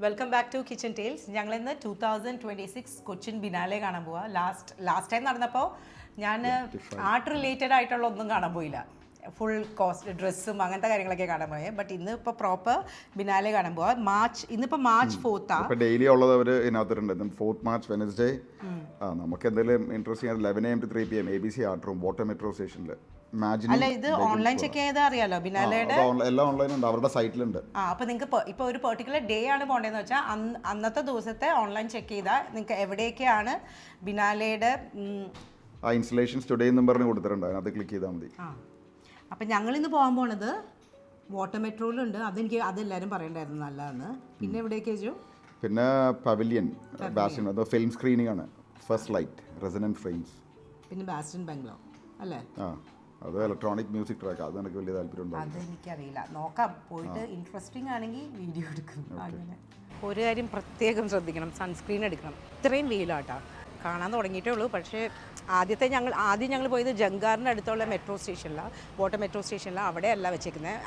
Welcome back to kitchen tales. ഞങ്ങളിന്ന് 2026 Cochin biennale കാണാൻ പോവാ. ലാസ്റ്റ് ടൈം നടന്നപ്പോൾ ഞാൻ ആർട്ട് റിലേറ്റഡ് ആയിട്ടുള്ള ഒന്നും കാണാൻ പോയില്ല. ഫുൾ കോസ്റ്റ് ഡ്രസ്സും അങ്ങനത്തെ കാര്യങ്ങളൊക്കെ കാണാൻ പോയത്. ബട്ട് ഇന്ന് ഇപ്പോൾ പ്രോപ്പർ ബിനാലെ കാണാൻ പോവാ. ഇന്നിപ്പോൾ മാർച്ച് 4th ഡെയിലി ഉള്ളത് അവർ ഇതിനകത്തുണ്ട്. 4th മാർച്ച് വെനസ്ഡേ നമുക്ക് എന്തെങ്കിലും ഇൻട്രസ്റ്റ് ചെയ്യാൻ 11 AM to 3 PM ABC art room water metro സ്റ്റേഷനിൽ. അല്ല, ഇത് ഓൺലൈൻ ചെക്ക് ചെയ്താൽ അറിയാലോ ബിനാലയുടെ എല്ലാം ഓൺലൈനുണ്ട്, അവരുടെ സൈറ്റിലുണ്ട്. അപ്പോൾ നിങ്ങൾക്ക് ഇപ്പോൾ ഒരു പെർട്ടിക്കുലർ ഡേ ആണ് പോകേണ്ടതെന്ന് വെച്ചാൽ അന്നത്തെ ദിവസത്തെ ഓൺലൈൻ ചെക്ക് ചെയ്താൽ നിങ്ങൾക്ക് എവിടെയൊക്കെയാണ് ബിനാലയുടെ ആ ഇൻസ്റ്റലേഷൻസ് ടുഡേ എന്നും പറഞ്ഞ് കൊടുത്തിട്ടുണ്ട്. അതിനകത്ത് ക്ലിക്ക് ചെയ്താൽ മതി. അപ്പം ഞങ്ങളിന്ന് പോകാൻ പോണത് വാട്ടർ മെട്രോയിലുണ്ട്. അതെല്ലാവരും പറയണ്ടായിരുന്നു നല്ലതാണ്. പിന്നെ എവിടേക്ക് വെച്ചു? പിന്നെ പവലിയൻ ബാസ്റ്റൻ, അത് ഫിലിം സ്ക്രീനിങ് ആണ്. First light resident frames. പിന്നെ ബാസ്റ്റൻ ബംഗ്ലോ അല്ലേ? അത് ഇലക്ട്രോണിക് മ്യൂസിക് ട്രാക്ക്. അത് എനിക്ക് വലിയ താല്പര്യമുണ്ടോ? അതെനിക്കറിയില്ല, നോക്കാം. പോയിട്ട് ഇൻട്രസ്റ്റിംഗ് ആണെങ്കിൽ വീഡിയോ എടുക്കും. അങ്ങനെ ഒരു കാര്യം പ്രത്യേകം ശ്രദ്ധിക്കണം, സൺസ്ക്രീൻ എടുക്കണം. ഇത്രയും വെയിലാട്ടാ, കാണാൻ തുടങ്ങിയിട്ടേ ഉള്ളൂ. പക്ഷേ ആദ്യം ഞങ്ങൾ പോയത് ജങ്കാറിൻ്റെ അടുത്തുള്ള മെട്രോ സ്റ്റേഷനിലാണ്, വാട്ടർ മെട്രോ സ്റ്റേഷനിലാണ്. അവിടെയല്ല വെച്ചേക്കുന്നത്.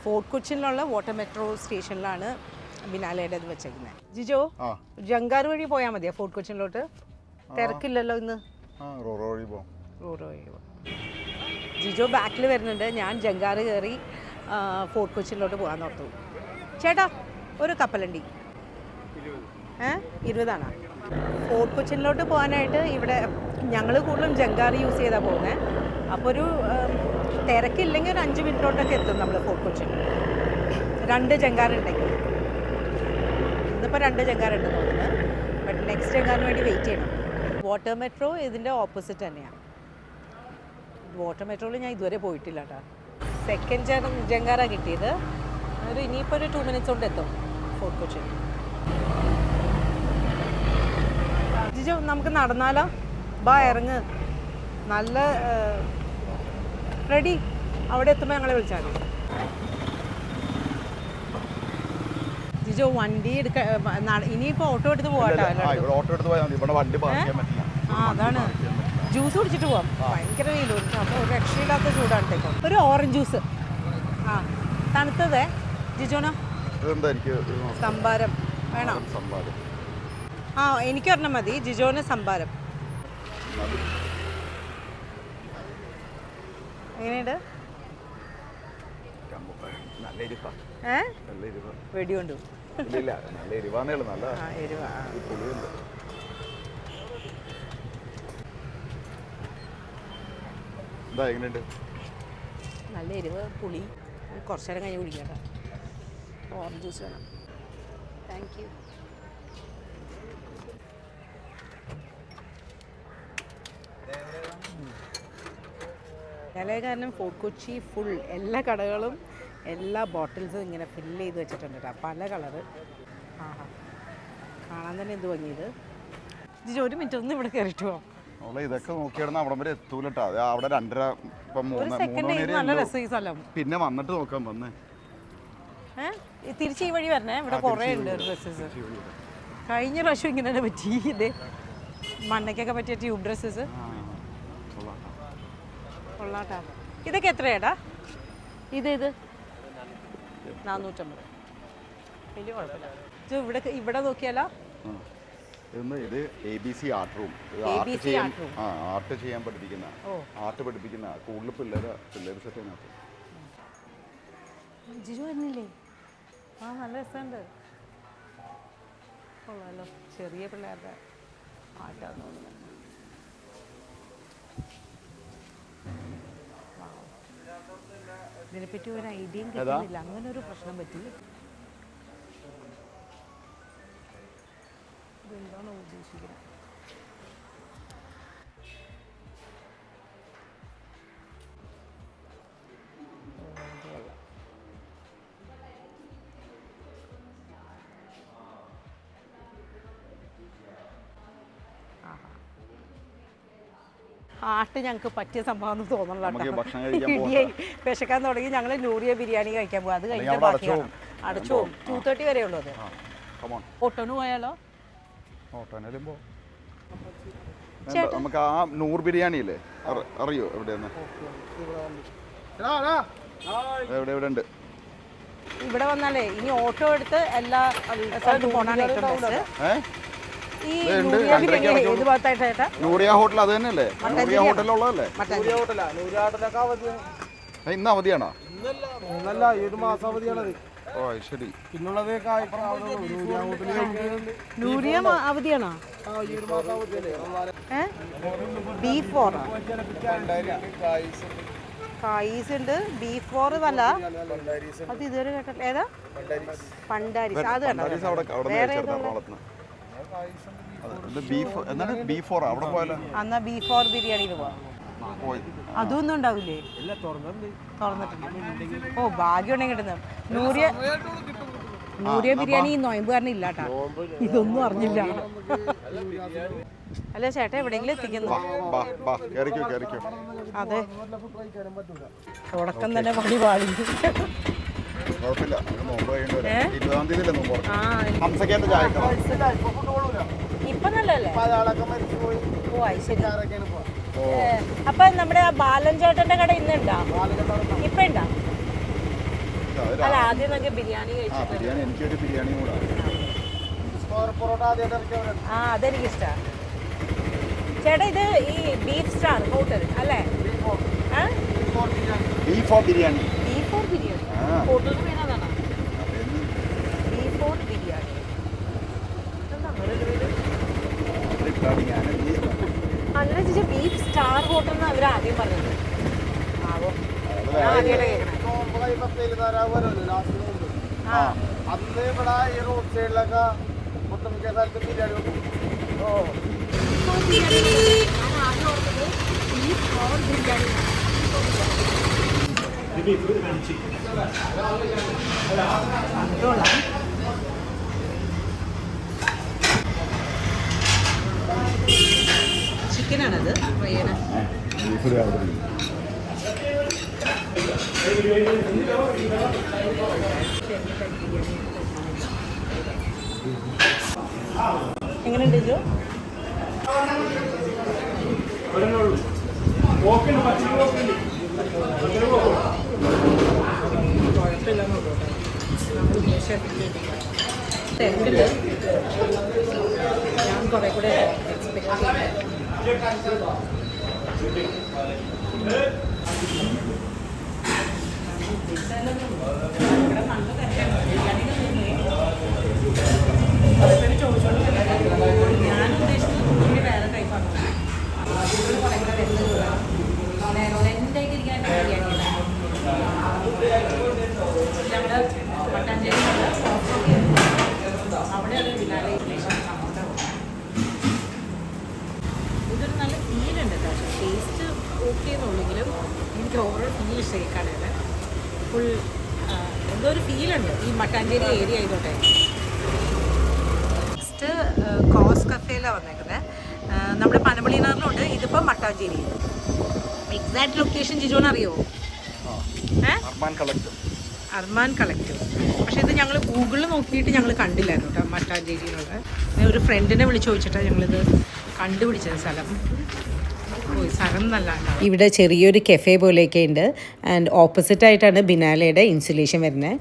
ഫോർട്ട് കൊച്ചിനിലുള്ള വാട്ടർ മെട്രോ സ്റ്റേഷനിലാണ് ബിനാലയുടെ ഇത് വെച്ചേക്കുന്നത്. ജിജോ, ജങ്കാർ വഴി പോയാൽ മതിയോ ഫോർട്ട് കൊച്ചിനിലോട്ട്? തിരക്കില്ലല്ലോ ഇന്ന്. റോറോ വഴി പോകാം. ജിജോ ബാക്കിൽ വരുന്നുണ്ട്. ഞാൻ ജങ്കാറ് കയറി ഫോർട്ട് കൊച്ചിനിലോട്ട് പോകാൻ ഓർത്തു. ചേട്ടാ, ഒരു കപ്പലണ്ടി 20 ഫോർട്ട് കൊച്ചിനിലോട്ട് പോകാനായിട്ട് ഇവിടെ ഞങ്ങൾ കൂടുതലും ജങ്കാർ യൂസ് ചെയ്താൽ പോകുന്നത്. അപ്പോൾ ഒരു തിരക്കില്ലെങ്കിൽ ഒരു 5 മിനിറ്റിലോട്ടൊക്കെ എത്തും നമ്മൾ ഫോർട്ട് കൊച്ചിൻ. 2 ജങ്കാറുണ്ടെങ്കിൽ. ഇന്നിപ്പോൾ 2 ജങ്കാറുണ്ടെന്ന് തോന്നുന്നത്. ബട്ട് നെക്സ്റ്റ് ജങ്കാറിന് വേണ്ടി വെയിറ്റ് ചെയ്യണം. വാട്ടർ മെട്രോ ഇതിൻ്റെ ഓപ്പോസിറ്റ് തന്നെയാണ്. വാട്ടർ മെട്രോയിൽ ഞാൻ ഇതുവരെ പോയിട്ടില്ല കേട്ടോ. സെക്കൻഡ് ജങ്കാറാണ് കിട്ടിയത്. ഇനിയിപ്പോൾ ഒരു 2 മിനിറ്റ്സ് കൊണ്ട് എത്തും ഫോർട്ട് കൊച്ചിൻ. ജിജോ, നമുക്ക് നടന്നാലോ? ബാ, ഇറങ്ങ്. നല്ല റെഡി. അവിടെ എത്തുമ്പോൾ ഞങ്ങളെ വിളിച്ചാൽ മതി. ജിജോ, വണ്ടി ഇനിയിപ്പോൾ ഓട്ടോ എടുത്ത് പോകാട്ടോ. അതാണ്, ജ്യൂസ് കുടിച്ചിട്ട് പോവാം. ഭയങ്കര വെയിലും അപ്പോൾ ഒരു രക്ഷയില്ലാത്ത ചൂടാണ്. ഒരു ഓറഞ്ച് ജ്യൂസ്. തണുത്തതേ ജിജോനോ? സംഭാരം വേണോ? എനിക്കൊരെണ്ണം മതി. ജിജോന് സംഭാരം. എങ്ങനെയുണ്ട്? വെടിയുണ്ട്. നല്ല എരിവ്, പുളി. കുറച്ചു നേരം കഴിഞ്ഞ് കുടിക്കട്ടെ. ഓറഞ്ച് ജ്യൂസ് വേണം. Thank you. കാരണം ഫോർട്ട് കൊച്ചി ഫുൾ എല്ലാ കടകളും എല്ലാ ബോട്ടിൽസും ഇങ്ങനെ ഫില്ല് ചെയ്ത് വെച്ചിട്ടുണ്ട് കേട്ടോ. പല കളറ്. കാണാൻ തന്നെ എന്ത് ഭംഗിയത്. ജിജോ, ഒരു മിനിറ്റ് ഒന്ന് ഇവിടെ കയറിയിട്ട് പോവാം. ഇതൊക്കെ നോക്കിയാൽ അവിടെ വരെ എത്തൂലട്ടോ. അവിടെ 2:30 നല്ല രസം ഈ സ്ഥലം. പിന്നെ വന്നിട്ട് നോക്കാൻ വന്നേ. തിരിച്ച് ഈ വഴി വരണേ. ഇവിടെ കുറേ ഉണ്ട് ഡ്രസ്സസ്. കഴിഞ്ഞ പ്രാവശ്യം ഇങ്ങനെ തന്നെ പറ്റി. ഇത് മണ്ണയ്ക്കൊക്കെ പറ്റിയ ട്യൂബ് ഡ്രസ്സസ് കൊള്ളാട്ടാ. ഇതൊക്കെ എത്രയാടാ? ഇത് 450. വലിയ കുഴപ്പമില്ല. ഇവിടെ നോക്കിയാലോ? ഇത് ABC ആർട്ട് റൂം. ആർട്ട് ചെയ്യാൻ പഠിപ്പിക്കുന്ന, ആർട്ട് പഠിപ്പിക്കുന്ന കൂടുതൽ പിള്ളേർ സെറ്റ് ചെയ്യുന്നത്. ജിജു വരുന്നില്ലേ? നല്ല രസമുണ്ട്. കൊള്ളാമല്ലോ. ചെറിയ പിള്ളേരുടെ ആർട്ടാന്ന് തോന്നുന്നത്. ഇതിനെപ്പറ്റി ഒരു ഐഡിയയും കിട്ടുന്നില്ല. അങ്ങനെ ഒരു പ്രശ്നം പറ്റി. ഇതെന്താണോ ഉദ്ദേശിക്കുന്നത്? ആർട്ട് ഞങ്ങൾക്ക് പറ്റിയ സംഭവം തോന്നണല്ലോ. വിശക്കാൻ തുടങ്ങി. ഞങ്ങൾ നൂറിയ ബിരിയാണി കഴിക്കാൻ പോകും. അത് കഴിഞ്ഞാൽ ബാക്കിയാണ്. അടച്ചു പോകും. 2:30 വരെ ഉള്ളൂ. അത് ഓട്ടോന് പോയാലോ? നമുക്ക് ആ നൂർ ബിരിയാണി ഇല്ലേ, അറിയോ എവിടെയാണ്? എവിടെ ഉണ്ട്? ഇവിടെ വന്നാലേ ഇനി ഓട്ടോ എടുത്ത് എല്ലാ സ്ഥലത്തും പോകാനാണ് ഏറ്റവും ബെസ്റ്റ്. ഈ നൂറിയ ബിരിയാണി ഏത് ഭാഗത്തായിട്ട് ചേട്ടാ? നൂറിയ ഹോട്ടൽ അത് തന്നെയല്ലേ? നൂറിയ ഹോട്ടലുള്ളതല്ലേ? ഇന്ന് അവധിയാണോ? ഏത് മാസം അവധിയാണത്? ഓ ശരി. പിന്നുള്ളത് നൂറിയ അവധിയാണോ? ബീഫ് ഫോർ കായ്സ് ഉണ്ട്, ബീഫ് ഫോർ വല്ല അത് ഇതുവരെ കേട്ട ഏതാ? പണ്ടാരിസ്. അത് കേട്ടോ. വേറെ എന്നാ ബീഫ് ഫോർ ബിരിയാണിയിൽ പോവാം. അതൊന്നും ഉണ്ടാവില്ലേ? തുറന്നിട്ടുണ്ട്. ഓ ഭാഗ്യമുണ്ടെങ്കിൽ കിട്ടുന്നത്. നൂറിയ ബിരിയാണി നോയമ്പ് കാരണം ഇല്ലാട്ടാ. ഇതൊന്നും അറിഞ്ഞില്ല. അല്ല ചേട്ടാ എവിടെയെങ്കിലും എത്തിക്കുന്നു. അതെ തുടക്കം തന്നെ പണി പാടി. ഇപ്പൊ നല്ലല്ലേ? ഓ ശരി. അപ്പൊ നമ്മുടെ ആ ബാലൻ ചേട്ടന്റെ കട ഇന്നുണ്ടാ? ഇപ്പൊ ഉണ്ടാ? അല്ല ആദ്യം നമുക്ക് ബിരിയാണി കഴിച്ചിട്ട്. ആ അതെനിക്ക് ഇഷ്ടമാണ് ചേട്ടാ. ഇത് ഈ ബീഫ് സ്റ്റാർ ഹോട്ടൽ അല്ലേ? Beef for biryani. Beef for biryani ഹോട്ടലിന് പേരാണ് ബീഫ് ഫോർ ബിരിയാണി. അങ്ങനെ ചേച്ചാ ബീഫ് സ്റ്റാർ ഹോട്ടൽ എന്ന് അവർ ആദ്യം പറഞ്ഞത്. ആവോ ആദ്യമായിട്ട് കേൾക്കണേ. അന്ന് ഇവിടെ ഈ റോഡ് സൈഡിലൊക്കെ ഒട്ടുമിക്ക സ്ഥലത്ത് ബിരിയാണി വെക്കും. ഓ ചിക്കനാണത് ഫ്രൈ ചെയ്യണ. എങ്ങനെയുണ്ട് ജോ? ഞാൻ കുറെ കൂടെ എക്സ്പെക്ട് ഞാൻ ഉദ്ദേശിച്ചത് വേറെ ടൈപ്പാണ്. കുറെ കൂടെ ലെൻറ്റായിട്ട് ഇരിക്കാൻ ബിരിയാണി ഞങ്ങളുടെ മട്ടാഞ്ചേരിയിലുള്ള അവിടെ ഒരു ബിനാലെ ഇതൊരു നല്ല ഫീലുണ്ട്. പക്ഷേ ടേസ്റ്റ് ഓക്കെ എന്നുള്ളെങ്കിലും എനിക്ക് ഓവറോൾ ഫീൽ ഷേക്കാണ്. ഇത് ഫുൾ എന്തോ ഒരു ഫീലുണ്ട് ഈ മട്ടാഞ്ചേരി ഏരിയ ആയിക്കോട്ടെ. നെക്സ്റ്റ് കോസ് കഫേയിലാണ് വന്നേക്കുന്നത്. നമ്മുടെ പനമളിനാറിലുണ്ട്, ഇതിപ്പോൾ മട്ടാഞ്ചേരി. എക്സാക്ട് ലൊക്കേഷൻ ജിജോന് അറിയുമോ? അർമാൻ കളക്റ്റീവ്. പക്ഷേ ഇത് ഞങ്ങൾ ഗൂഗിളിൽ നോക്കിയിട്ട് ഞങ്ങൾ കണ്ടില്ലായിരുന്നു കേട്ടോ മട്ടാഞ്ചേരിയിലുള്ള. ഞാൻ ഒരു ഫ്രണ്ടിനെ വിളിച്ച് ചോദിച്ചിട്ടാണ് ഞങ്ങളിത് കണ്ടുപിടിച്ചത് സ്ഥലം. സ്ഥലം നല്ല. ഇവിടെ ചെറിയൊരു കെഫേ പോലെയൊക്കെ ഉണ്ട്. ആൻഡ് ഓപ്പോസിറ്റായിട്ടാണ് ബിനാലയുടെ ഇൻസുലേഷൻ വരുന്നത്.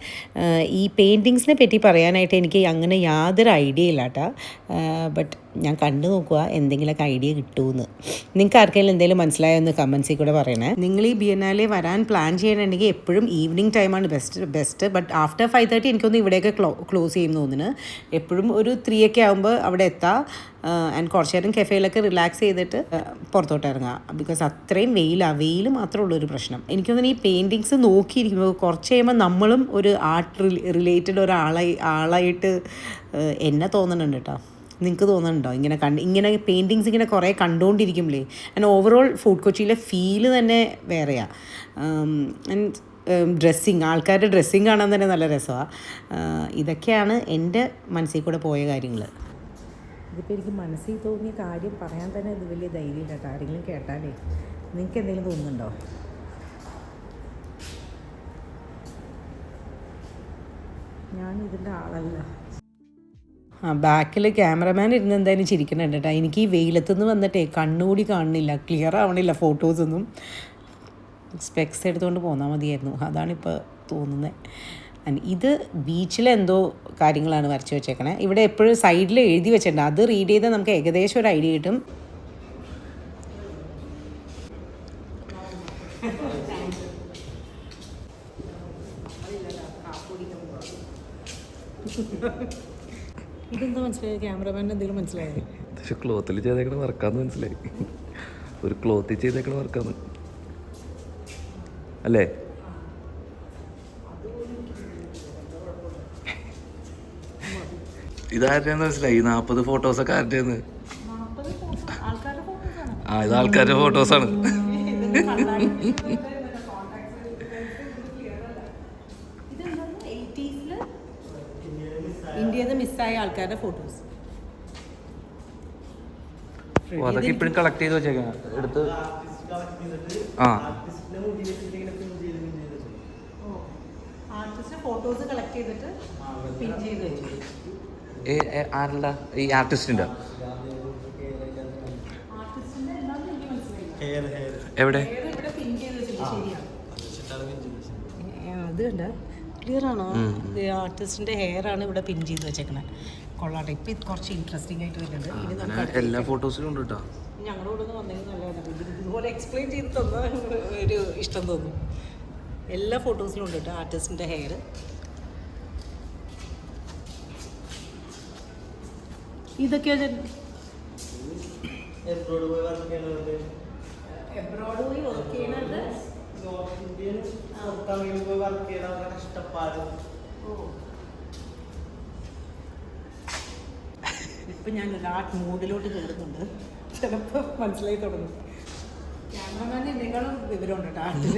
ഈ പെയിൻറ്റിങ്സിനെ പറ്റി പറയാനായിട്ട് എനിക്ക് അങ്ങനെ യാതൊരു ഐഡിയ ഇല്ല കേട്ടോ. ബട്ട് ഞാൻ കണ്ടു നോക്കുക എന്തെങ്കിലുമൊക്കെ ഐഡിയ കിട്ടുമെന്ന്. നിങ്ങൾക്ക് ആർക്കെങ്കിലും എന്തെങ്കിലും മനസ്സിലായെന്ന് കമൻസിൽ കൂടെ പറയണേ. നിങ്ങൾ ഈ ബിയനാലെ വരാൻ പ്ലാൻ ചെയ്യണമെങ്കിൽ എപ്പോഴും ഈവനിങ് ടൈമാണ് ബെസ്റ്റ്. ബട്ട് ആഫ്റ്റർ 5:30 എനിക്കൊന്ന് ഇവിടെയൊക്കെ ക്ലോസ് ചെയ്യുമെന്ന് തോന്നുന്നു. എപ്പോഴും ഒരു 3 ഒക്കെ ആകുമ്പോൾ അവിടെ എത്താം. ആൻഡ് കുറച്ച് നേരം കെഫേയിലൊക്കെ റിലാക്സ് ചെയ്തിട്ട് പുറത്തോട്ട് ഇറങ്ങാം. ബിക്കോസ് അത്രയും വെയിൽ മാത്രമേ ഉള്ളൊരു പ്രശ്നം. എനിക്കൊന്നും ഈ പെയിൻറ്റിങ്സ് നോക്കിയിരിക്കുമ്പോൾ കുറച്ച് കഴിയുമ്പോൾ നമ്മളും ഒരു ആർട്ട് റിലേറ്റഡ് ആളായിട്ട് എന്നെ തോന്നുന്നുണ്ട് കേട്ടോ. നിങ്ങൾക്ക് തോന്നുന്നുണ്ടോ? ഇങ്ങനെ പെയിൻറ്റിങ്സ് ഇങ്ങനെ കുറേ കണ്ടുകൊണ്ടിരിക്കുമ്പോഴേ. ആൻഡ് ഓവറോൾ ഫോർട്ട് കൊച്ചിയിലെ ഫീല് തന്നെ വേറെയാണ്. ആൻഡ് ഡ്രസ്സിങ്, ആൾക്കാരുടെ ഡ്രസ്സിങ് കാണാൻ തന്നെ നല്ല രസമാണ്. ഇതൊക്കെയാണ് എൻ്റെ മനസ്സിൽ കൂടെ പോയ കാര്യങ്ങൾ. ഇതിപ്പോൾ എനിക്ക് മനസ്സിൽ തോന്നിയ കാര്യം പറയാൻ തന്നെ ഇത് വലിയ ധൈര്യമില്ല കേട്ടോ. ആരെങ്കിലും കേട്ടാലേ നിങ്ങൾക്ക് എന്തെങ്കിലും തോന്നുന്നുണ്ടോ? ഞാനിതിൻ്റെ ആളല്ല. ബാക്കിൽ ക്യാമറമാൻ ഇരുന്ന് എന്തായാലും ചിരിക്കുന്നുണ്ട് കേട്ടോ. എനിക്ക് ഈ വെയിലത്തുനിന്ന് വന്നിട്ടേ കണ്ണുകൂടി കാണുന്നില്ല, ക്ലിയർ ആവണില്ല ഫോട്ടോസൊന്നും. സ്പെക്സ് എടുത്തുകൊണ്ട് പോന്നാൽ മതിയായിരുന്നു, അതാണിപ്പോൾ തോന്നുന്നത്. ആൻഡ് ഇത് ബീച്ചിലെന്തോ കാര്യങ്ങളാണ് വരച്ച് വെച്ചേക്കണേ. ഇവിടെ എപ്പോഴും സൈഡിൽ എഴുതി വെച്ചിട്ടുണ്ട്, അത് റീഡ് ചെയ്താൽ നമുക്ക് ഏകദേശം ഒരു ഐഡിയ കിട്ടും. ഇതെന്താ മനസ്സിലായത്? ക്യാമറമാൻ എന്തെങ്കിലും മനസ്സിലായത്? പക്ഷെ ക്ലോത്തിൽ ചെയ്തേക്കണ വർക്കാന്ന് മനസ്സിലായി. ഒരു ക്ലോത്തിൽ ചെയ്തേക്കണ വർക്കാന്ന് അല്ലേ? ഇതാരുടെയെന്ന് മനസ്സിലായി? 40 ഫോട്ടോസൊക്കെ ആരുടെയെന്ന്? ആ, ഇത് ആൾക്കാരുടെ ഫോട്ടോസാണ്. ഇന്ത്യയിൽ മിസ്സായ ആൾക്കാരുടെ ഫോട്ടോസ്. അതൊക്കെ ഇപ്പോഴും കളക്ട് ചെയ്ത് വെച്ചേക്കാം എടുത്ത്. ആ, ഫോട്ടോസ് കളക്ട് ചെയ്തിട്ട് പിൻ ചെയ്ത് വെച്ചു. ആരുടെ? ഈ ആർട്ടിസ്റ്റിൻ്റെ എവിടെ? അത് കണ്ട ക്ലിയർ ആണോ? ആർട്ടിസ്റ്റിന്റെ ഹെയർ ആണ് ഇവിടെ പിൻ ചെയ്ത് വെച്ചേക്കണേ. കൊള്ളാട്ടെ, ഇപ്പം ഇത് കുറച്ച് ഇൻട്രസ്റ്റിംഗ് ആയിട്ട് വരുന്നുണ്ട്. ഇനി നമുക്ക് എല്ലാ ഫോട്ടോസിലും ഉണ്ട് കേട്ടോ. ഞങ്ങളോട് വന്നെങ്കിൽ നല്ലതാണ്. ഇതുപോലെ എക്സ്പ്ലെയിൻ ചെയ്ത് തന്ന ഒരു ഇഷ്ടം തോന്നും. എല്ലാ ഫോട്ടോസിലും ഉണ്ട് കേട്ടോ ആർട്ടിസ്റ്റിന്റെ ഹെയർ. ഇതൊക്കെയാ എബ്രോഡ് പോയി വർക്ക് ചെയ്യണത്. ഇപ്പൊ ഞാൻ ആർട്ട് മൂഡിലോട്ട് കയറുന്നുണ്ട്. ചിലപ്പോ മനസ്സിലായി തുടങ്ങും. ക്യാമറമാൻ എന്നെക്കാളും വിവരമുണ്ട് കേട്ടോ ആർട്ടിൽ.